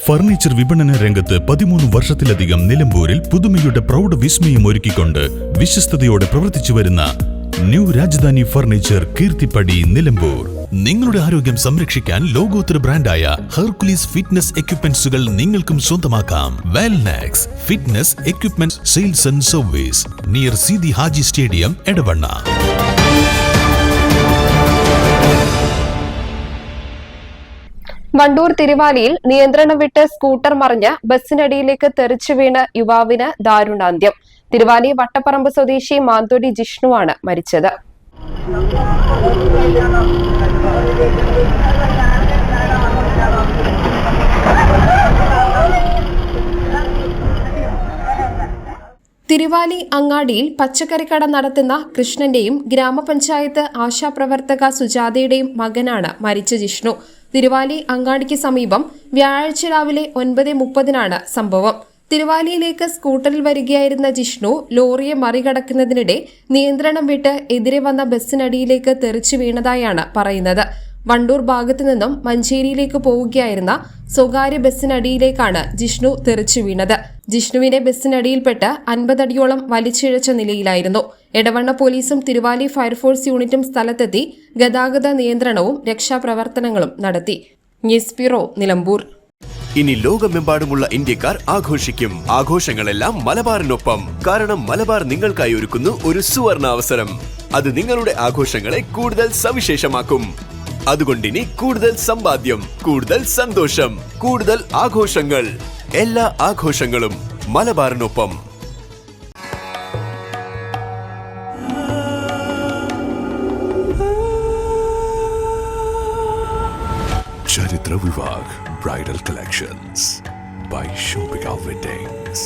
Furniture വിപണന രംഗത്ത് 13 വർഷത്തിലധികം നിലമ്പൂരിൽ പുതുമയുടെ പ്രൗഢ വിസ്മയം ഒരുക്കിക്കൊണ്ട് വിശ്വസ്തയോടെ പ്രവർത്തിച്ചു വരുന്ന ന്യൂ രാജധാനി ഫർണിച്ചർ കീർത്തിപ്പടി നിലമ്പൂർ. നിങ്ങളുടെ ആരോഗ്യം സംരക്ഷിക്കാൻ ലോകോത്തര ബ്രാൻഡായ ഹെർക്കുലീസ് ഫിറ്റ്നസ് എക്യുപ്മെന്റ്സുകൾ നിങ്ങൾക്കും സ്വന്തമാക്കാം. Wellnex fitness equipment sales and service near Seethi Haji stadium, Edavanna. Wandoor തിരുവാലിയിൽ നിയന്ത്രണം വിട്ട് സ്കൂട്ടർ മറിഞ്ഞ് ബസ്സിനടിയിലേക്ക് തെറിച്ചു വീണ യുവാവിന് ദാരുണാന്ത്യം. തിരുവാലി വട്ടപ്പറമ്പ് സ്വദേശി മാന്തോടി ജിഷ്ണുവാണ് മരിച്ചത്. തിരുവാലി അങ്ങാടിയിൽ പച്ചക്കറിക്കട നടത്തുന്ന കൃഷ്ണന്റെയും ഗ്രാമപഞ്ചായത്ത് ആശാപ്രവർത്തക സുജാതയുടെയും മകനാണ് മരിച്ച ജിഷ്ണു. തിരുവാലി അങ്ങാടിക്ക് സമീപം വ്യാഴാഴ്ച രാവിലെ 9:30 സംഭവം. തിരുവാലിയിലേക്ക് സ്കൂട്ടറിൽ വരികയായിരുന്ന ജിഷ്ണു ലോറിയെ മറികടക്കുന്നതിനിടെ നിയന്ത്രണം വിട്ട് എതിരെ വന്ന ബസ്സിനടിയിലേക്ക് തെറിച്ചു വീണതായാണ് പറയുന്നത്. വണ്ടൂർ ഭാഗത്തു നിന്നും മഞ്ചേരിയിലേക്ക് പോവുകയായിരുന്ന സ്വകാര്യ ബസ്സിനടിയിലേക്കാണ് ജിഷ്ണു തെറിച്ചു വീണത്. ജിഷ്ണുവിനെ ബസ്സിനടിയിൽപ്പെട്ട് 50 അടിയോളം വലിച്ചിഴച്ച നിലയിലായിരുന്നു. എടവണ്ണ പോലീസും തിരുവാലി ഫയർഫോഴ്സ് യൂണിറ്റും സ്ഥലത്തെത്തി ഗതാഗത നിയന്ത്രണവും രക്ഷാപ്രവർത്തനങ്ങളും നടത്തി. News bureau, Nilambur. ഇനി ലോകമെമ്പാടുമുള്ള ഇന്ത്യക്കാർ ആഘോഷിക്കും. ആഘോഷങ്ങളെല്ലാം മലബാറിനൊപ്പം. കാരണം മലബാർ നിങ്ങൾക്കായി ഒരുക്കുന്നു ഒരു സുവർണ അവസരം. അത് നിങ്ങളുടെ ആഘോഷങ്ങളെ കൂടുതൽ സവിശേഷമാക്കും. അതുകൊണ്ടിനി കൂടുതൽ സമ്പാദ്യം, കൂടുതൽ സന്തോഷം, കൂടുതൽ ആഘോഷങ്ങൾ. എല്ലാ ആഘോഷങ്ങളും മലബാറിനൊപ്പം. ചരിത്ര Vivah bridal collections by Shobhika Weddings.